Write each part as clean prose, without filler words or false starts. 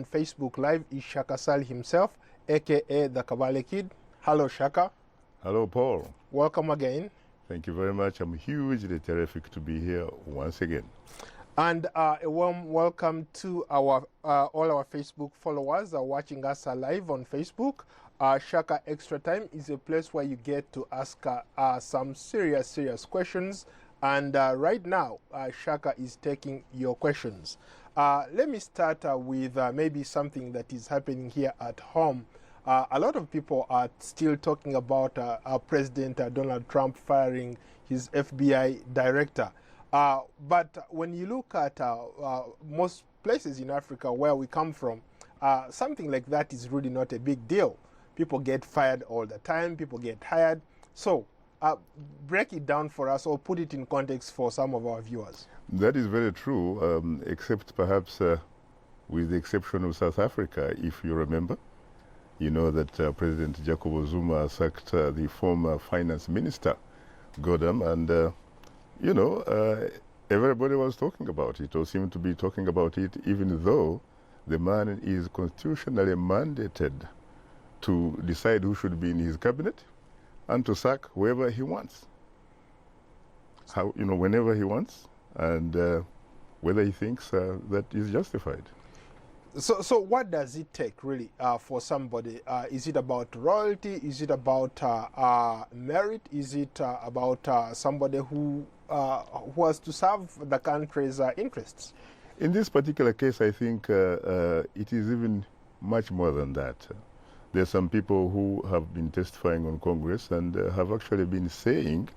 On Facebook Live is Shaka Sal himself, aka the Kabale Kid. Hello, Shaka. Hello, Paul. Welcome again. Thank you very much. I'm hugely terrific to be here once again. And a warm welcome to our all our Facebook followers watching us live on Facebook. Shaka Extra Time is a place where you get to ask some serious questions. And right now, Shaka is taking your questions. Let me start with maybe something that is happening here at home. A lot of people are still talking about President Donald Trump firing his FBI director. But when you look at most places in Africa where we come from, something like that is really not a big deal. People get fired all the time, people get hired. So break it down for us or put it in context for some of our viewers. That is very true, except perhaps with the exception of South Africa, if you remember. You know that President Jacob Zuma sacked the former finance minister, Godam, and you know, everybody was talking about it, or seemed to be talking about it, even though the man is constitutionally mandated to decide who should be in his cabinet and to sack whoever he wants. How, you know, whenever he wants, and whether he thinks that is justified. So what does it take really for somebody? Is it about royalty? Is it about merit? Is it about somebody who has to serve the country's interests? In this particular case, I think it is even much more than that. There are some people who have been testifying on Congress and have actually been saying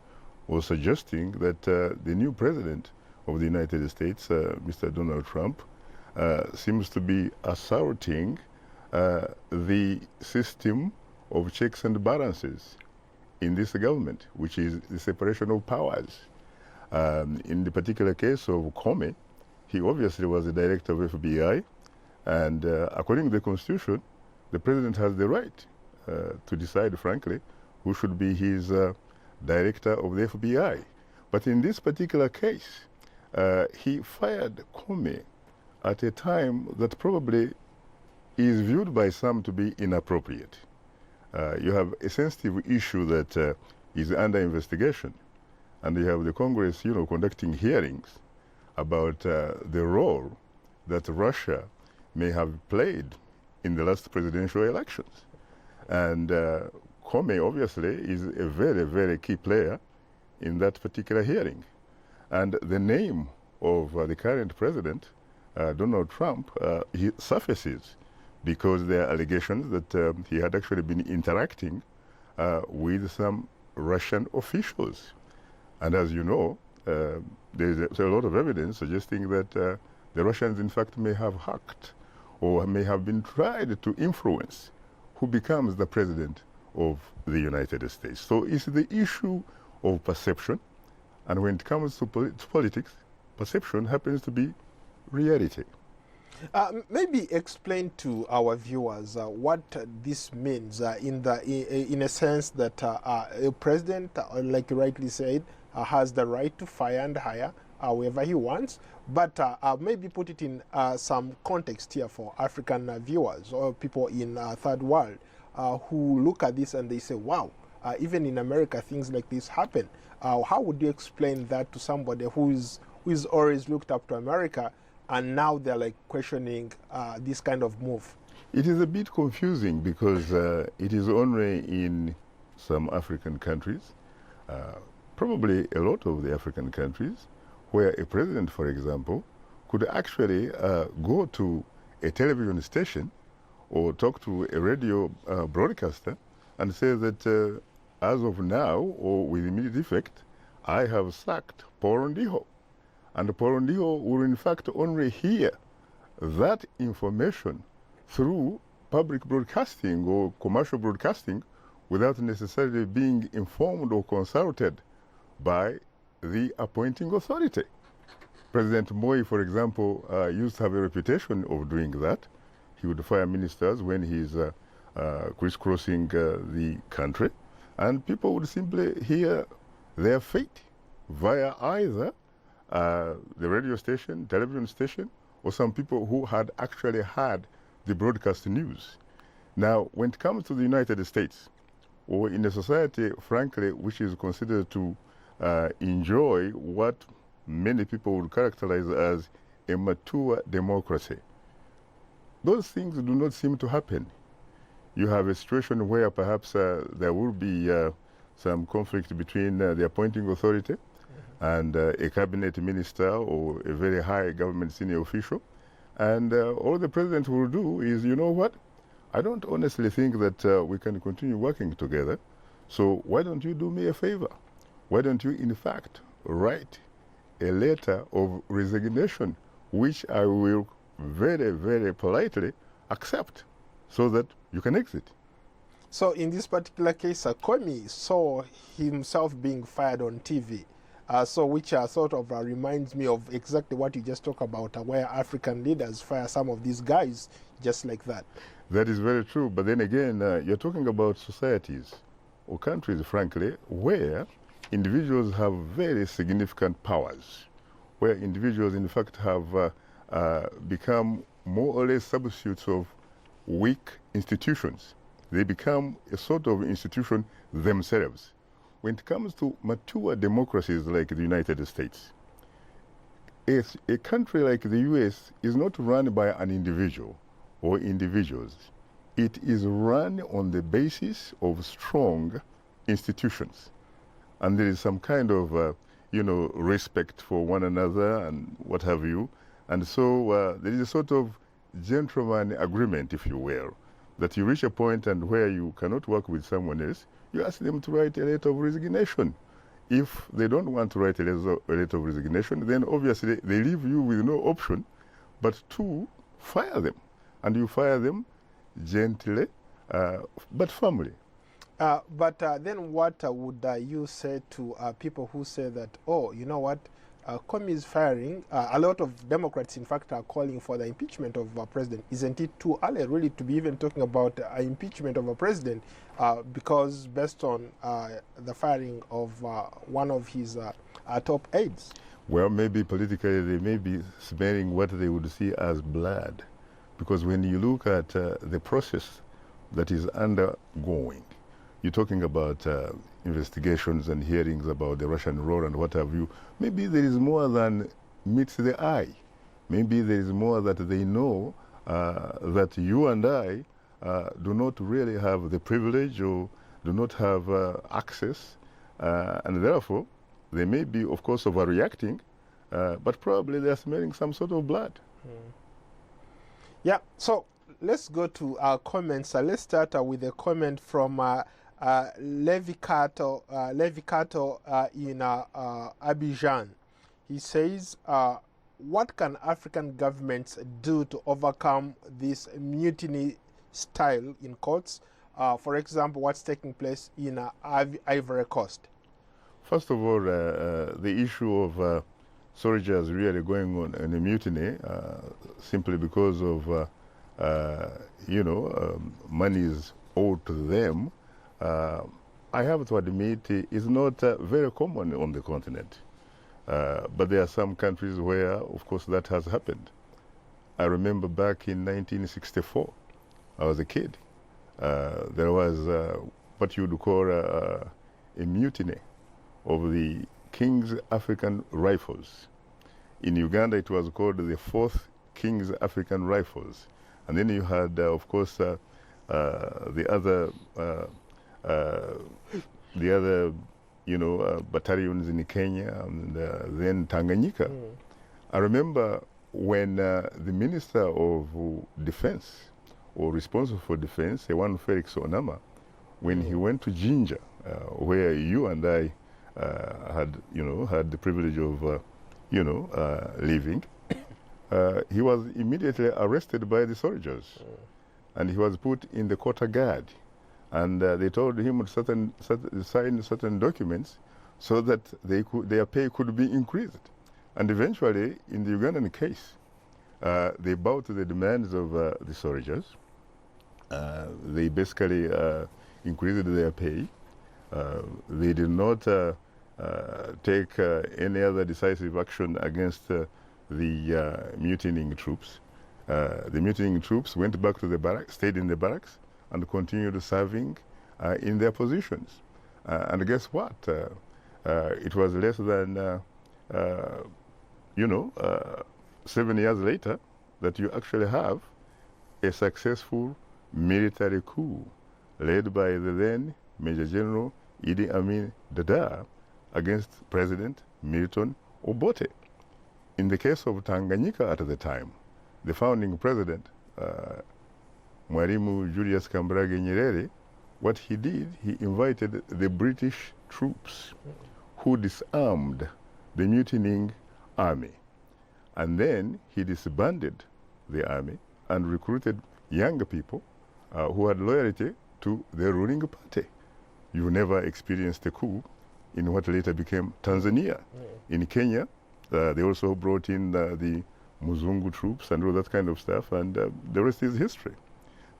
or suggesting that the new president of the United States, Mr. Donald Trump, seems to be assaulting the system of checks and balances in this government, which is the separation of powers. In the particular case of Comey, he obviously was the director of FBI, and according to the Constitution, the president has the right to decide, frankly, who should be his director of the FBI. But in this particular case, he fired Comey at a time that probably is viewed by some to be inappropriate. You have a sensitive issue that is under investigation, and you have the Congress, you know, conducting hearings about the role that Russia may have played in the last presidential elections. And Comey obviously is a very key player in that particular hearing. And the name of the current president, Donald Trump, he surfaces because there are allegations that he had actually been interacting with some Russian officials. And as you know, there's a lot of evidence suggesting that the Russians, in fact, may have hacked or may have been tried to influence who becomes the president of the United States. So it's the issue of perception. And when it comes to politics, perception happens to be reality. Maybe explain to our viewers what this means in a sense that a president, like you rightly said, has the right to fire and hire whoever he wants, but maybe put it in some context here for African viewers or people in third world who look at this and they say, wow, even in America things like this happen. How would you explain that to somebody who is always looked up to America and now they're like questioning this kind of move? It is a bit confusing because it is only in some African countries, probably a lot of the African countries, where a president, for example, could actually go to a television station or talk to a radio broadcaster and say that as of now, or with immediate effect, I have sacked Paul Ndiho. And Paul Ndiho will in fact only hear that information through public broadcasting or commercial broadcasting without necessarily being informed or consulted by the appointing authority. President Moi, for example, used to have a reputation of doing that. He would fire ministers when he's crisscrossing the country, and people would simply hear their fate via either the radio station, television station, or some people who had actually had the broadcast news. Now, when it comes to the United States, or in a society, frankly, which is considered to enjoy what many people would characterize as a mature democracy, those things do not seem to happen. You have a situation where perhaps there will be some conflict between the appointing authority and a cabinet minister or a very high government senior official. And all the president will do is, you know what, I don't honestly think that we can continue working together. So why don't you do me a favor? Why don't you, in fact, write a letter of resignation, which I will very, very politely accept so that you can exit. So in this particular case, Comey saw himself being fired on TV, so which sort of reminds me of exactly what you just talked about, where African leaders fire some of these guys just like that. That is very true. But then again, you're talking about societies or countries, frankly, where individuals have very significant powers, where individuals, in fact, have become more or less substitutes of weak institutions. They become a sort of institution themselves. When it comes to mature democracies like the United States, a country like the US is not run by an individual or individuals. It is run on the basis of strong institutions. And there is some kind of, respect for one another and what have you. And so there is a sort of gentleman agreement, if you will, that you reach a point and where you cannot work with someone else, you ask them to write a letter of resignation. If they don't want to write a letter of resignation, then obviously they leave you with no option but to fire them. And you fire them gently, but firmly. But then what would you say to people who say that, oh, you know what, Comey is firing? A lot of Democrats, in fact, are calling for the impeachment of a president. Isn't it too early, really, to be even talking about impeachment of a president? Because based on the firing of one of his top aides. Well, maybe politically they may be smelling what they would see as blood. Because when you look at the process that is undergoing, you're talking about investigations and hearings about the Russian role and what have you. Maybe there is more than meets the eye. Maybe there is more that they know that you and I do not really have the privilege or do not have access. And therefore, they may be, of course, overreacting, but probably they're smelling some sort of blood. Yeah, so let's go to our comments. Let's start with a comment from Levi Kato in Abidjan. He says, what can African governments do to overcome this mutiny style, in quotes? For example, what's taking place in Ivory Coast? First of all, the issue of soldiers really going on in a mutiny simply because of, money is owed to them, I have to admit is not very common on the continent. But there are some countries where, of course, that has happened. I remember back in 1964, I was a kid. There was what you would call a mutiny of the King's African Rifles. In Uganda, it was called the 4th King's African Rifles. And then you had, of course, the other battalions in Kenya and then Tanganyika. I remember when the Minister of Defense, or responsible for defense, Ewan Felix Onama, when he went to Jinja, where you and I had the privilege of, living, he was immediately arrested by the soldiers, and he was put in the quarter guard, and they told him to sign certain documents so that their pay could be increased. And eventually, in the Ugandan case, they bowed to the demands of the soldiers. They basically increased their pay. They did not take any other decisive action against the mutinying troops. The mutinying troops went back to the barracks, stayed in the barracks, and continued serving in their positions. And guess what? It was less than, 7 years later that you actually have a successful military coup led by the then Major General Idi Amin Dada against President Milton Obote. In the case of Tanganyika at the time, the founding president, Mwalimu Julius Kambarage Nyerere, what he did, he invited the British troops who disarmed the mutinying army. And then he disbanded the army and recruited younger people who had loyalty to the ruling party. You never experienced a coup in what later became Tanzania. In Kenya, they also brought in the Muzungu troops and all that kind of stuff, and the rest is history.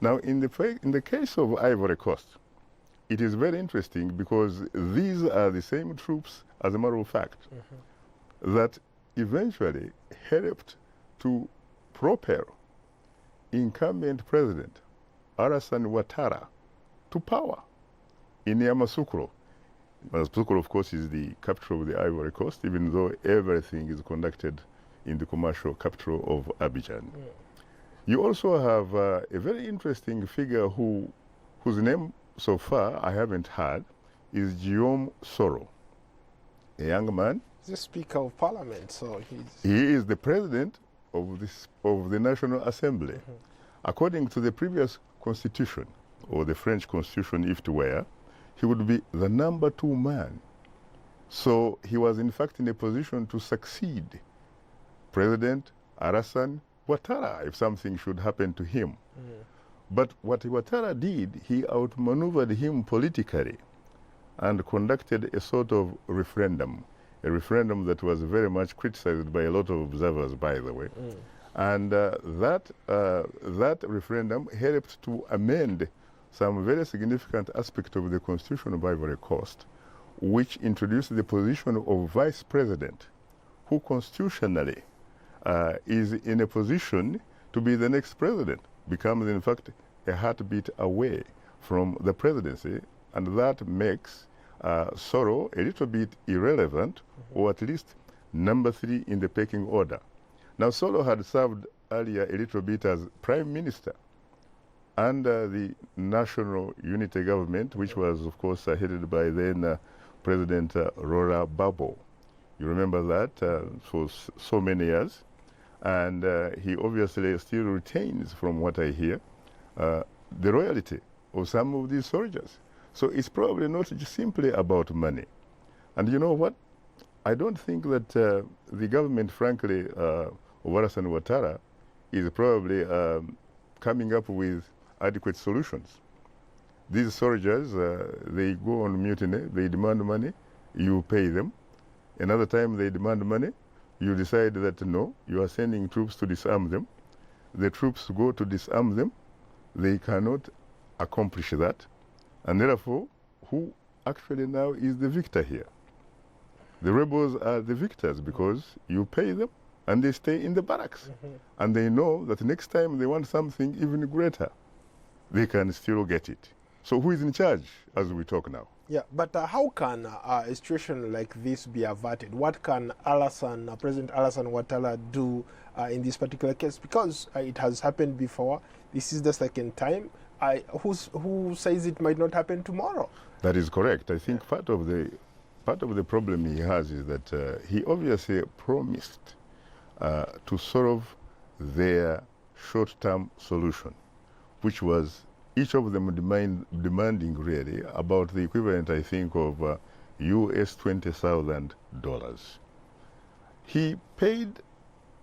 Now, in the case of Ivory Coast, it is very interesting because these are the same troops, as a matter of fact, that eventually helped to propel incumbent president Alassane Ouattara to power in Yamoussoukro. Yamoussoukro, of course, is the capital of the Ivory Coast, even though everything is conducted in the commercial capital of Abidjan. You also have a very interesting figure whose name so far I haven't heard, is Guillaume Soro, a young man. He's the Speaker of Parliament, so he is the president of the National Assembly. According to the previous constitution, or the French constitution if it were, he would be the number 2 man. So he was in fact in a position to succeed President Alassane Ouattara if something should happen to him. But what Ouattara did, he outmaneuvered him politically and conducted a sort of referendum, a referendum that was very much criticized by a lot of observers, by the way. And that referendum helped to amend some very significant aspects of the Constitution of Ivory Coast, which introduced the position of vice president, who constitutionally is in a position to be the next president, becomes in fact a heartbeat away from the presidency, and that makes Soro a little bit irrelevant, or at least number 3 in the pecking order. Now, Soro had served earlier a little bit as prime minister under the National Unity Government, which was, of course, headed by then President Laurent Gbagbo. You remember that for so many years. And he obviously still retains, from what I hear, the royalty of some of these soldiers. So it's probably not just simply about money. And you know what? I don't think that the government, frankly, of Alassane Ouattara is probably coming up with adequate solutions. These soldiers, they go on mutiny, they demand money, you pay them. Another time they demand money, you decide that no, you are sending troops to disarm them. The troops go to disarm them. They cannot accomplish that. And therefore, who actually now is the victor here? The rebels are the victors because you pay them and they stay in the barracks. And they know that next time they want something even greater, they can still get it. So who is in charge as we talk now? Yeah, but how can a situation like this be averted? What can President Alassane Ouattara do in this particular case? Because it has happened before. This is the second time. Who says it might not happen tomorrow? That is correct. I think part of the problem he has is that he obviously promised to solve their short-term solution, which was each of them demanding really about the equivalent, I think, of US $20,000. He paid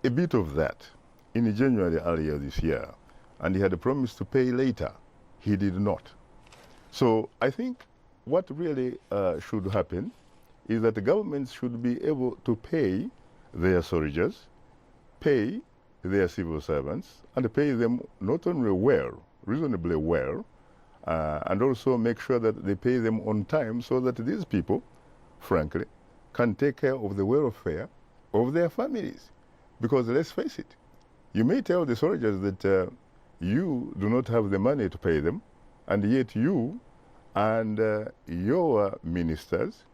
a bit of that in January earlier this year, and he had promised to pay later. He did not. So I think what really should happen is that the governments should be able to pay their soldiers, pay their civil servants, and pay them not only well, reasonably well, and also make sure that they pay them on time so that these people, frankly, can take care of the welfare of their families. Because let's face it, You may tell the soldiers that you do not have the money to pay them, and yet you and your ministers,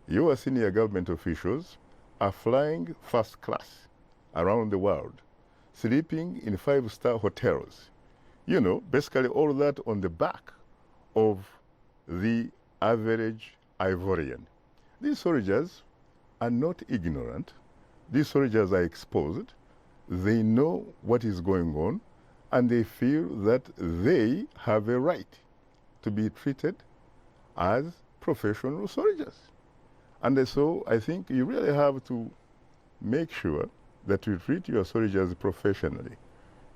your senior government officials are flying first class around the world, sleeping in 5-star hotels. You know, basically all that on the back of the average Ivorian. These soldiers are not ignorant. These soldiers are exposed. They know what is going on, and they feel that they have a right to be treated as professional soldiers. And so I think you really have to make sure that you treat your soldiers professionally.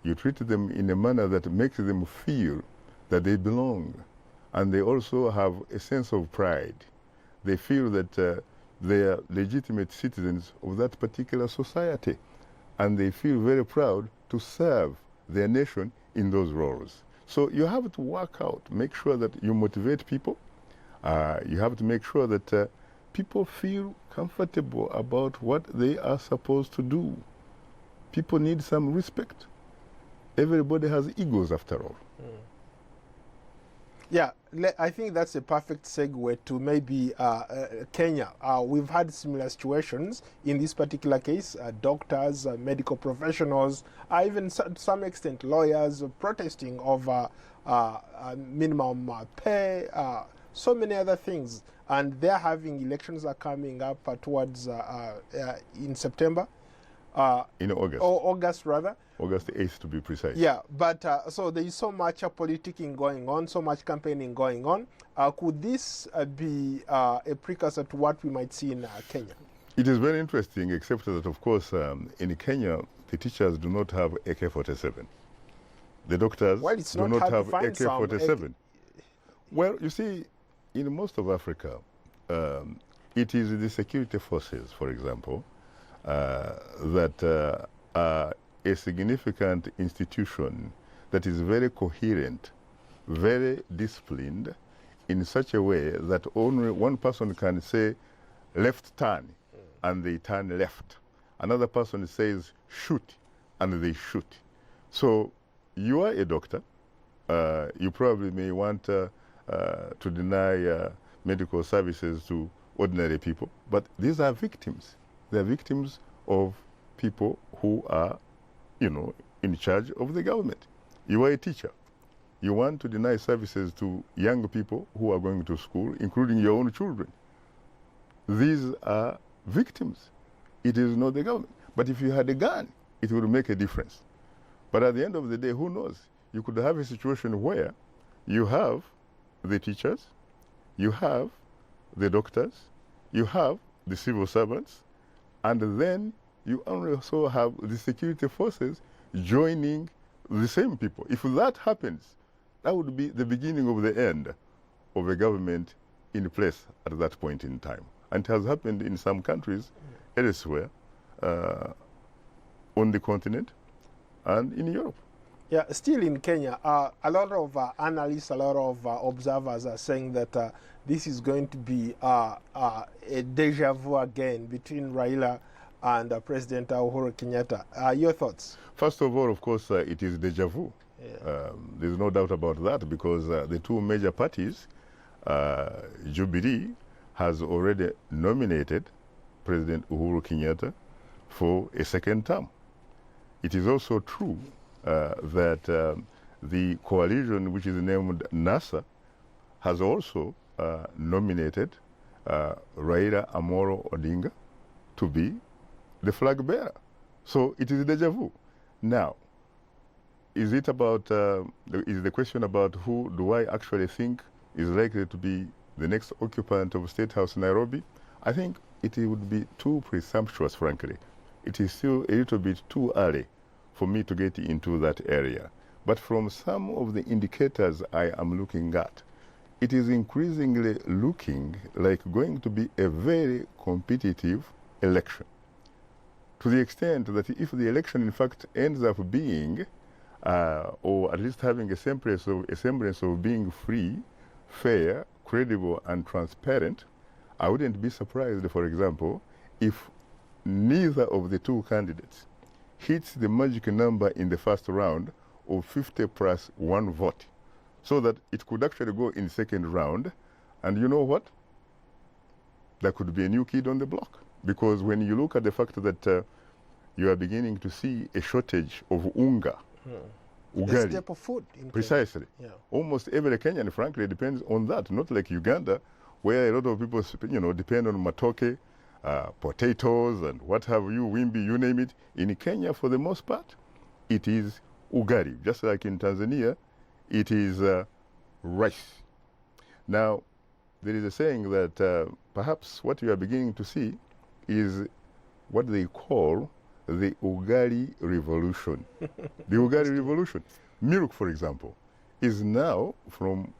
You treat them in a manner that makes them feel that they belong, and they also have a sense of pride. They feel that they are legitimate citizens of that particular society, and they feel very proud to serve their nation in those roles. So you have to work out, make sure that you motivate people. You have to make sure that people feel comfortable about what they are supposed to do. People need some respect. Everybody has egos after all. Yeah, I think that's a perfect segue to maybe Kenya. We've had similar situations in this particular case, doctors, medical professionals, even to some extent lawyers protesting over minimum pay, so many other things. And they're having elections are coming up towards in September. In August. Or August, rather. August 8th, to be precise. Yeah, but so there is so much politicking going on, so much campaigning going on. Could this be a precursor to what we might see in Kenya? It is very interesting, except that, of course, in Kenya, the teachers do not have AK-47. The doctors do not have AK-47. Well, you see, in most of Africa, it is the security forces, for example, that are a significant institution that is very coherent, very disciplined, in such a way that only one person can say left turn, and they turn left. Another person says shoot, and they shoot. So you are a doctor. You probably may want to deny medical services to ordinary people, but these are victims. They're victims of people who are, you know, in charge of the government. You are a teacher. You want to deny services to young people who are going to school, including your own children. These are victims. It is not the government. But if you had a gun, it would make a difference. But at the end of the day, who knows? You could have a situation where you have the teachers, you have the doctors, you have the civil servants, and then you also have the security forces joining the same people. If that happens, that would be the beginning of the end of a government in place at that point in time. And it has happened in some countries elsewhere on the continent and in Europe. Yeah, still in Kenya, a lot of analysts, a lot of observers are saying that this is going to be a deja vu again between Raila and President Uhuru Kenyatta. Your thoughts? First of all, of course, it is deja vu. Yeah. There's no doubt about that, because the two major parties, Jubilee has already nominated President Uhuru Kenyatta for a second term. It is also true that the coalition, which is named NASA, has also nominated Raila Amolo Odinga to be the flag bearer. So it is deja vu. Now, is it about, is the question about who do I actually think is likely to be the next occupant of State House Nairobi? I think it would be too presumptuous, frankly. It is still a little bit too early for me to get into that area. But from some of the indicators I am looking at, it is increasingly looking like going to be a very competitive election. To the extent that if the election in fact ends up being, or at least having a semblance of being free, fair, credible, and transparent, I wouldn't be surprised, for example, if neither of the two candidates hits the magic number in the first round of 50 plus 1 vote, so that it could actually go in second round. And you know what? There could be a new kid on the block. Because when you look at the fact that you are beginning to see a shortage of unga, ugali, a staple food in precisely. Kenya. Yeah. Almost every Kenyan, frankly, depends on that. Not like Uganda, where a lot of people, depend on matoke, potatoes, and what have you, wimbi, you name it. In Kenya, for the most part, it is ugali. Just like in Tanzania, it is rice. Now, there is a saying that perhaps what you are beginning to see is what they call the ugali revolution. The ugali revolution. Milk, for example, is now, from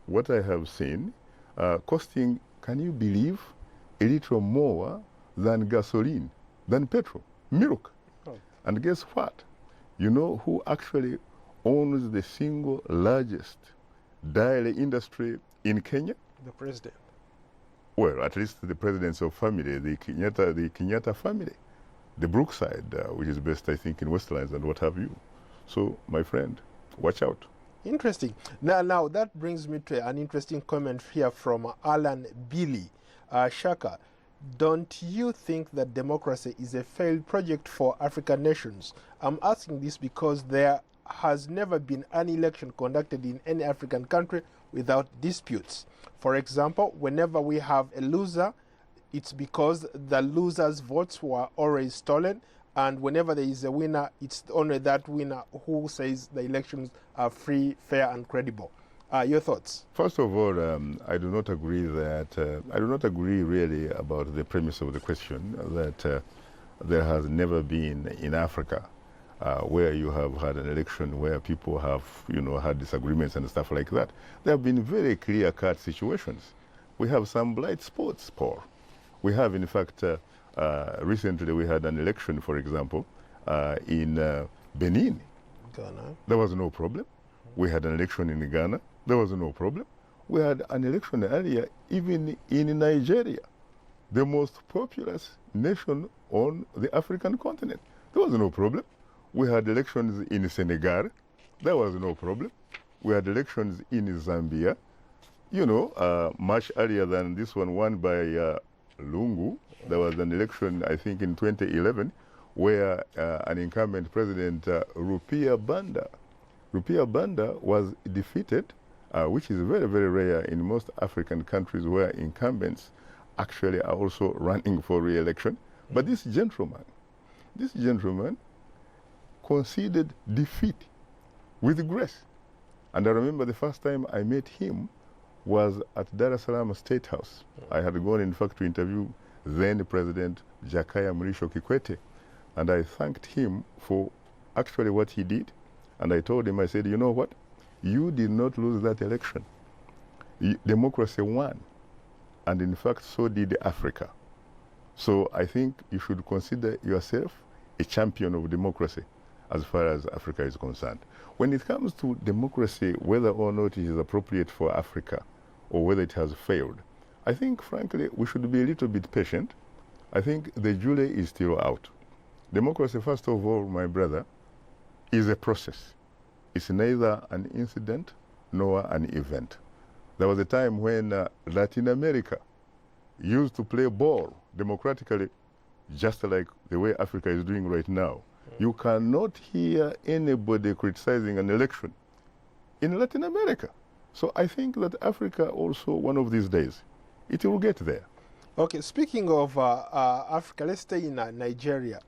what I have seen, costing, can you believe, a little more than gasoline, than petrol. Milk. Oh. And guess what? You know who actually owns the single largest dairy industry in Kenya? The president. Well, at least the presidents of family, the Kenyatta family, the Brookside, which is based, I think, in Westlands and what have you. So, my friend, watch out. Interesting. Now that brings me to an interesting comment here from Alan Billy. Shaka, don't you think that democracy is a failed project for African nations? I'm asking this because there has never been an election conducted in any African country without disputes. For example, whenever we have a loser, it's because the loser's votes were already stolen, and whenever there is a winner, it's only that winner who says the elections are free, fair, and credible. Your thoughts? First of all, I do not agree that, I do not agree really about the premise of the question that there has never been in Africa where you have had an election where people have, had disagreements and stuff like that. There have been very clear-cut situations. We have some blind spots, Paul. We have, in fact, recently we had an election, for example, in Benin. Ghana. There was no problem. We had an election in Ghana. There was no problem. We had an election earlier even in Nigeria, the most populous nation on the African continent. There was no problem. We had elections in Senegal. There was no problem. We had elections in Zambia, much earlier than this one won by Lungu. There was an election, I think, in 2011, where an incumbent president, Rupiah Banda, was defeated, which is very, very rare in most African countries where incumbents actually are also running for re-election. But this gentleman conceded defeat with grace. And I remember the first time I met him was at Dar es Salaam State House. I had gone, in fact, to interview then President Jakaya Mrisho Kikwete. And I thanked him for actually what he did. And I told him, I said, you know what? You did not lose that election. Democracy won. And in fact, so did Africa. So I think you should consider yourself a champion of democracy as far as Africa is concerned. When it comes to democracy, whether or not it is appropriate for Africa or whether it has failed, I think, frankly, we should be a little bit patient. I think the jury is still out. Democracy, first of all, my brother, is a process. It's neither an incident nor an event. There was a time when Latin America used to play ball democratically, just like the way Africa is doing right now. You cannot hear anybody criticizing an election in Latin America. So I think that Africa also, one of these days, it will get there. Okay, speaking of Africa, let's stay in Nigeria.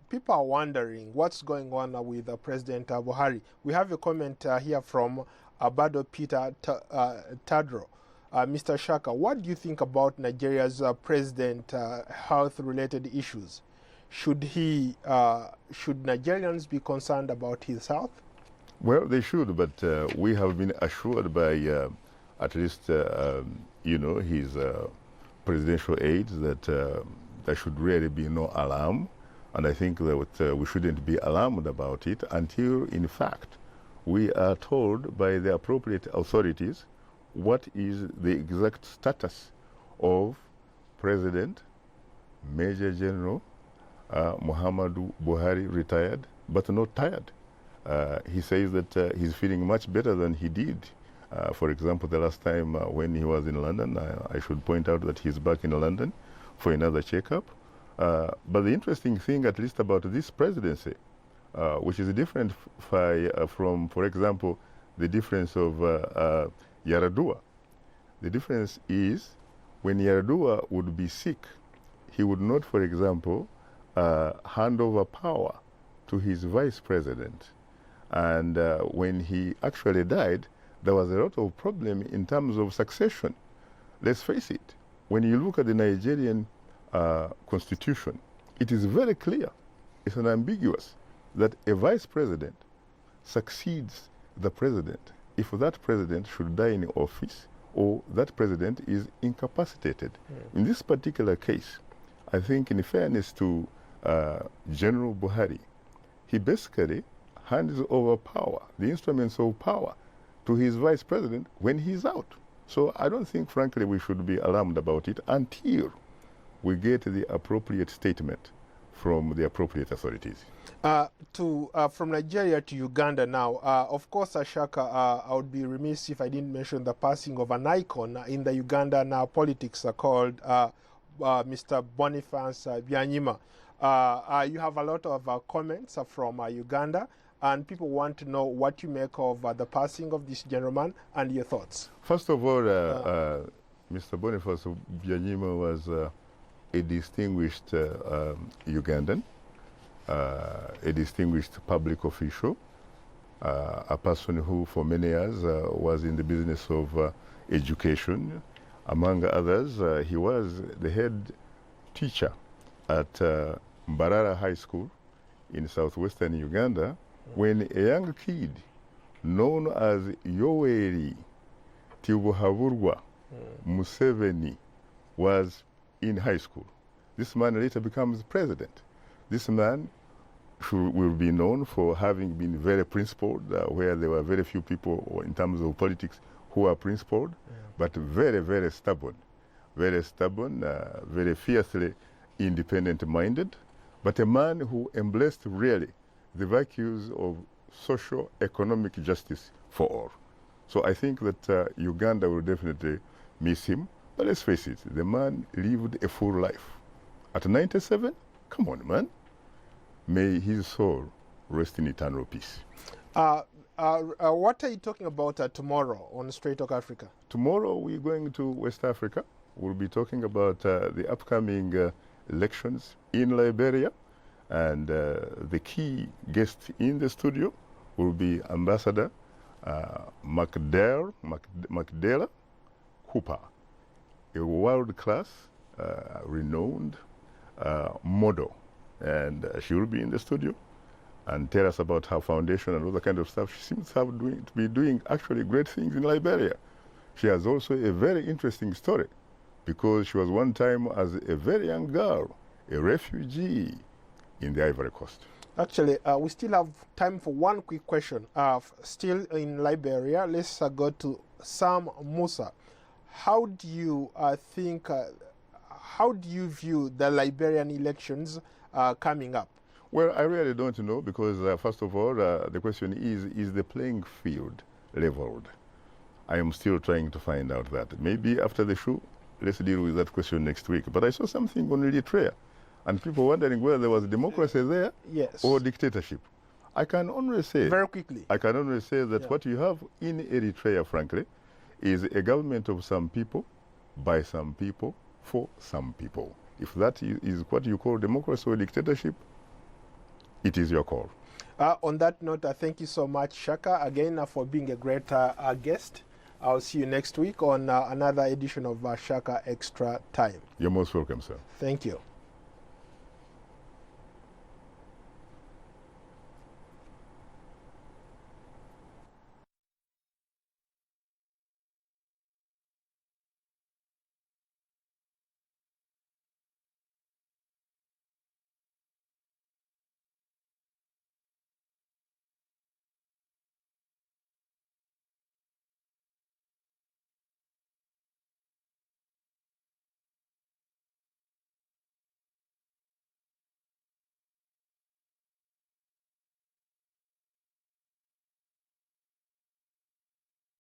People are wondering what's going on with President Buhari. We have a comment here from Abado Peter Tadro. Mr. Shaka, what do you think about Nigeria's president health-related issues? Should Nigerians be concerned about his health? Well, they should, but we have been assured by at least, his presidential aides that there should really be no alarm. And I think that we shouldn't be alarmed about it until, in fact, we are told by the appropriate authorities what is the exact status of President, Major General, Muhammadu Buhari retired, but not tired. He says that he's feeling much better than he did. For example, the last time when he was in London, I should point out that he's back in London for another checkup. But the interesting thing, at least about this presidency, which is different from, for example, the difference of Yaradua. The difference is when Yaradua would be sick, he would not, for example, hand over power to his vice president. And when he actually died, there was a lot of problem in terms of succession. Let's face it, when you look at the Nigerian constitution, it is very clear, it's unambiguous, that a vice president succeeds the president if that president should die in office or that president is incapacitated. In this particular case, I think in fairness to General Buhari, he basically hands over power, the instruments of power, to his vice president when he's out. So I don't think, frankly, we should be alarmed about it until we get the appropriate statement from the appropriate authorities. From Nigeria to Uganda now, of course, Shaka, I would be remiss if I didn't mention the passing of an icon in the Ugandan politics called Mr. Boniface Byanyima. You have a lot of comments from Uganda, and people want to know what you make of the passing of this gentleman and your thoughts. First of all, Mr. Boniface Byanyima was a distinguished Ugandan, a distinguished public official, a person who for many years was in the business of education. Among others, he was the head teacher at Mbarara High School in southwestern Uganda when a young kid known as Yoweri Tibuhaburwa Museveni was in high school. This man later becomes president. This man will be known for having been very principled, where there were very few people in terms of politics who are principled, but very, very stubborn, very fiercely independent-minded, but a man who embraced really the virtues of social economic justice for all. So I think that Uganda will definitely miss him. But let's face it, the man lived a full life. At 97, come on, man. May his soul rest in eternal peace. What are you talking about tomorrow on Straight Talk Africa? Tomorrow we're going to West Africa. We'll be talking about the upcoming elections in Liberia. And the key guest in the studio will be Ambassador Magdala Cooper, a world-class, renowned model. And she will be in the studio and tell us about her foundation and all that kind of stuff. She seems to be doing actually great things in Liberia. She has also a very interesting story because she was one time, as a very young girl, a refugee in the Ivory Coast. Actually, we still have time for one quick question. Still in Liberia, let's go to Sam Musa. How do you how do you view the Liberian elections coming up? Well, I really don't know because, first of all, the question is the playing field leveled? I am still trying to find out that. Maybe after the show, let's deal with that question next week. But I saw something on Eritrea, and people wondering whether there was democracy there or dictatorship. I can only say... Very quickly. I can only say that what you have in Eritrea, frankly, is a government of some people, by some people, for some people. If that is what you call democracy or dictatorship, it is your call. On that note, thank you so much, Shaka, again for being a great guest. I'll see you next week on another edition of Shaka Extra Time. You're most welcome, sir. Thank you.